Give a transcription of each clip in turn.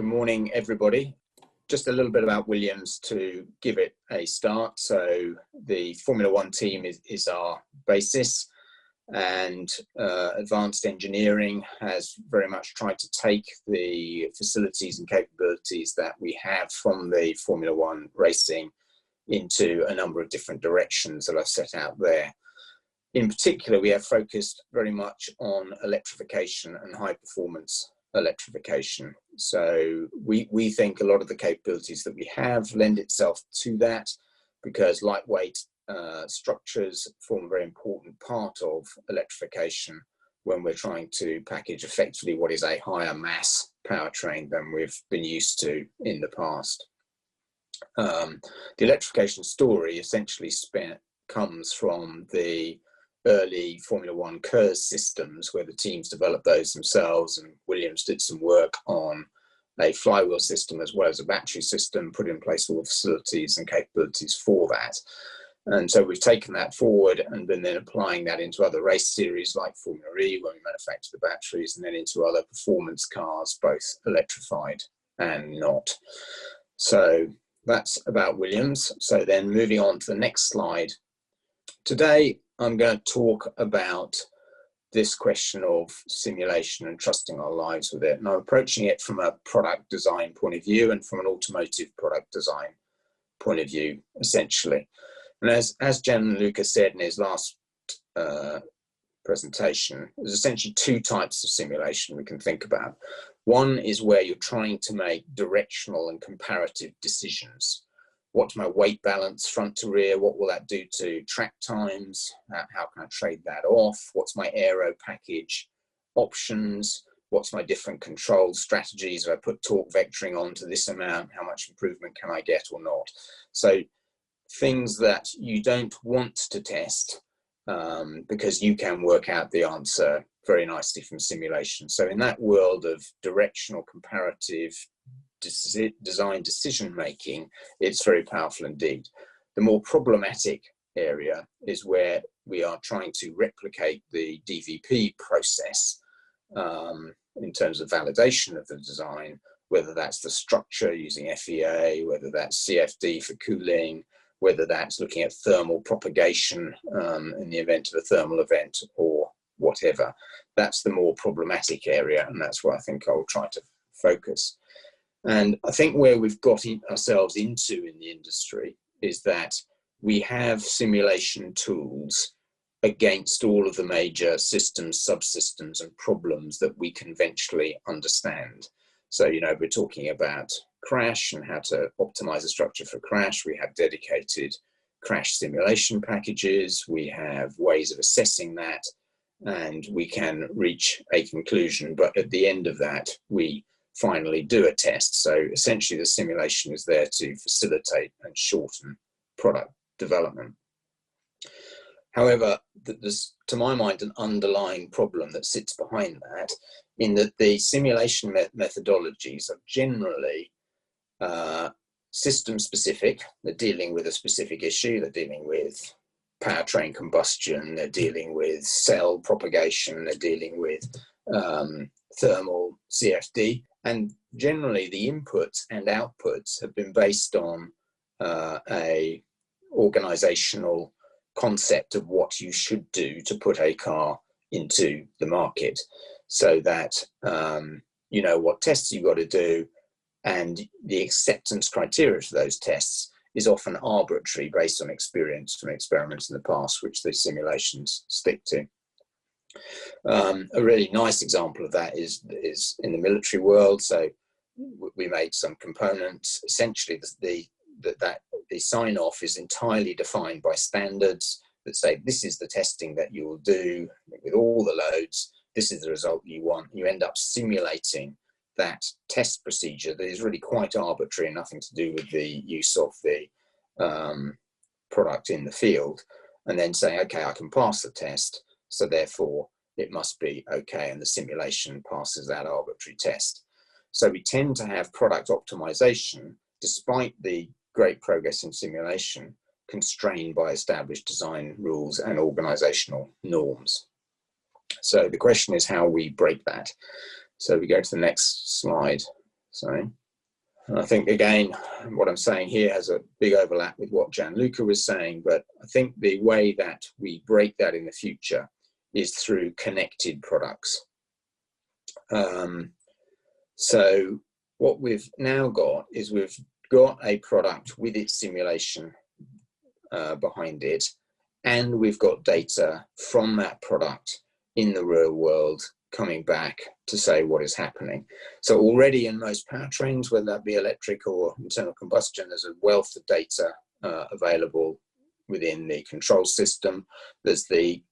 Good morning, everybody. Just a little bit about Williams to give it a start. So the Formula One team is our basis, and advanced engineering has very much tried to take the facilities and capabilities that we have from the Formula One racing into a number of different directions that I've set out there. In particular, we have focused very much on electrification and high performance electrification. So we think a lot of the capabilities that we have lend itself to that, because lightweight structures form a very important part of electrification when we're trying to package effectively what is a higher mass powertrain than we've been used to in the past. The electrification story essentially comes from the early Formula One KERS systems, where the teams developed those themselves, and Williams did some work on a flywheel system as well as a battery system, put in place all the facilities and capabilities for that. And so we've taken that forward and been then applying that into other race series like Formula E, where we manufacture the batteries, and then into other performance cars, both electrified and not. So that's about Williams. So then moving on to the next slide. Today, I'm going to talk about this question of simulation and trusting our lives with it. And I'm approaching it from a product design point of view and from an automotive product design point of view, essentially. And as Gianluca said in his last presentation, there's essentially two types of simulation we can think about. One is where you're trying to make directional and comparative decisions. What's my weight balance front to rear? What will that do to track times? How can I trade that off? What's my aero package options? What's my different control strategies? If I put torque vectoring onto this amount, how much improvement can I get or not? So things that you don't want to test because you can work out the answer very nicely from simulation. So in that world of directional comparative design decision making, it's very powerful indeed. The more problematic area is where we are trying to replicate the DVP process in terms of validation of the design, whether that's the structure using FEA, whether that's CFD for cooling, whether that's looking at thermal propagation in the event of a thermal event or whatever. That's the more problematic area, and that's where I think I'll try to focus. And I think where we've got ourselves into in the industry is that we have simulation tools against all of the major systems, subsystems, and problems that we conventionally understand. So, we're talking about crash and how to optimize the structure for crash. We have dedicated crash simulation packages. We have ways of assessing that, and we can reach a conclusion. But at the end of that, we finally do a test. So essentially the simulation is there to facilitate and shorten product development. However, there's, to my mind, an underlying problem that sits behind that, in that the simulation methodologies are generally system specific. They're dealing with a specific issue. They're dealing with powertrain combustion. They're dealing with cell propagation. They're dealing with thermal CFD. And generally the inputs and outputs have been based on a organizational concept of what you should do to put a car into the market, so that you know what tests you've got to do, and the acceptance criteria for those tests is often arbitrary based on experience from experiments in the past, which the simulations stick to. A really nice example of that is in the military world. So we made some components. Essentially, the sign-off is entirely defined by standards that say this is the testing that you will do with all the loads. This is the result you want. You end up simulating that test procedure that is really quite arbitrary and nothing to do with the use of the product in the field, and then saying, okay, I can pass the test, so therefore it must be okay, and the simulation passes that arbitrary test. So we tend to have product optimization, despite the great progress in simulation, constrained by established design rules and organizational norms. So the question is how we break that. So we go to the next slide. Sorry. And I think, again, what I'm saying here has a big overlap with what Gianluca was saying, but I think the way that we break that in the future is through connected products. So what we've now got is we've got a product with its simulation behind it, and we've got data from that product in the real world coming back to say what is happening. So already in most powertrains, whether that be electric or internal combustion, there's a wealth of data available within the control system. There's a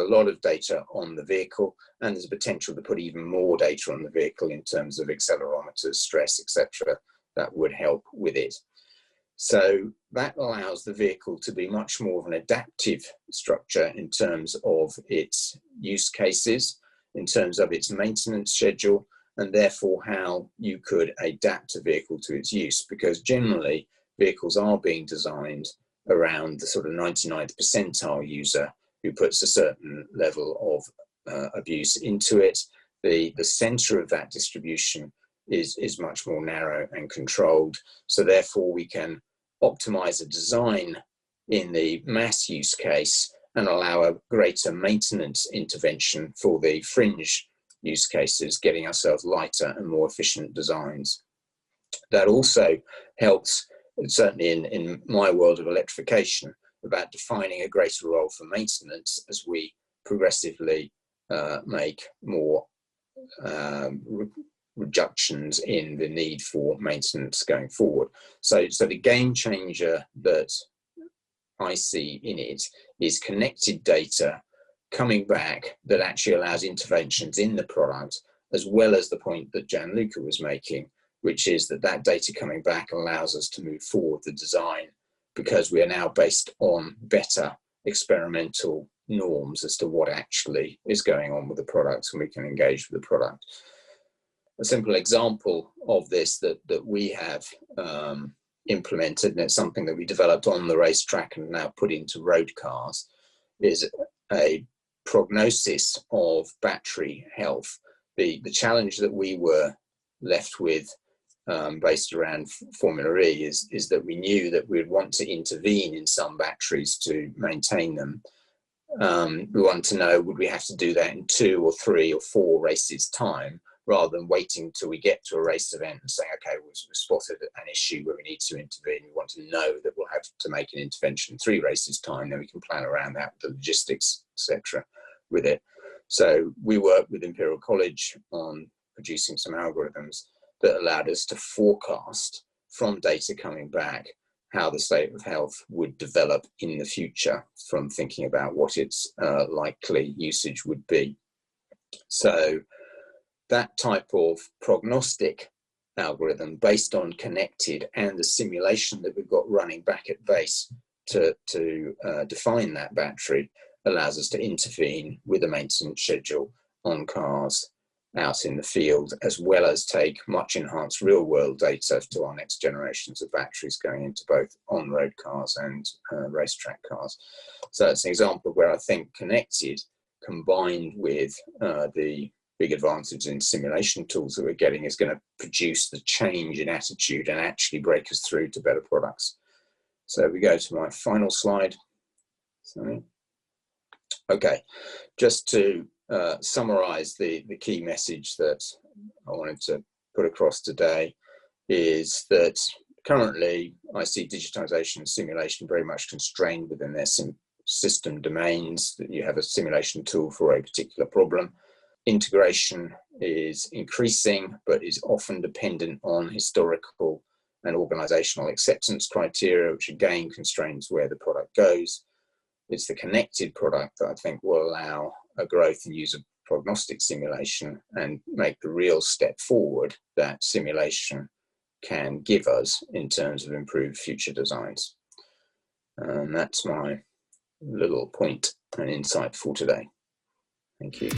lot of data on the vehicle, and there's a potential to put even more data on the vehicle in terms of accelerometers, stress, etc. that would help with it. So that allows the vehicle to be much more of an adaptive structure in terms of its use cases, in terms of its maintenance schedule, and therefore how you could adapt a vehicle to its use, because generally vehicles are being designed around the sort of 99th percentile user who puts a certain level of abuse into it. The center of that distribution is much more narrow and controlled. So therefore we can optimize a design in the mass use case and allow a greater maintenance intervention for the fringe use cases, getting ourselves lighter and more efficient designs. That also helps, certainly in my world of electrification, about defining a greater role for maintenance as we progressively make more reductions in the need for maintenance going forward. So the game changer that I see in it is connected data coming back that actually allows interventions in the product, as well as the point that Gianluca was making, which is that data coming back allows us to move forward the design, because we are now based on better experimental norms as to what actually is going on with the products, and we can engage with the product. A simple example of this that we have implemented, and it's something that we developed on the racetrack and now put into road cars, is a prognosis of battery health. The challenge that we were left with based around Formula E is that we knew that we'd want to intervene in some batteries to maintain them. We want to know, would we have to do that in 2 or 3 or 4 races time, rather than waiting till we get to a race event and saying, okay, we've spotted an issue where we need to intervene. We want to know that we'll have to make an intervention in 3 races time, then we can plan around that, the logistics, etc. with it. So we worked with Imperial College on producing some algorithms that allowed us to forecast from data coming back how the state of health would develop in the future from thinking about what its likely usage would be. So that type of prognostic algorithm based on connected and the simulation that we've got running back at base to define that battery allows us to intervene with a maintenance schedule on cars out in the field, as well as take much enhanced real world data to our next generations of batteries going into both on-road cars and racetrack cars. So it's an example where I think connected combined with the big advantage in simulation tools that we're getting is going to produce the change in attitude and actually break us through to better products. So we go to my final slide. Sorry. Okay, just to summarize the key message that I wanted to put across today is that currently I see digitization and simulation very much constrained within their system domains, that you have a simulation tool for a particular problem. Integration is increasing, but is often dependent on historical and organizational acceptance criteria, which again constrains where the product goes. It's the connected product that I think will allow a growth in use of prognostic simulation and make the real step forward that simulation can give us in terms of improved future designs. And that's my little point and insight for today. Thank you.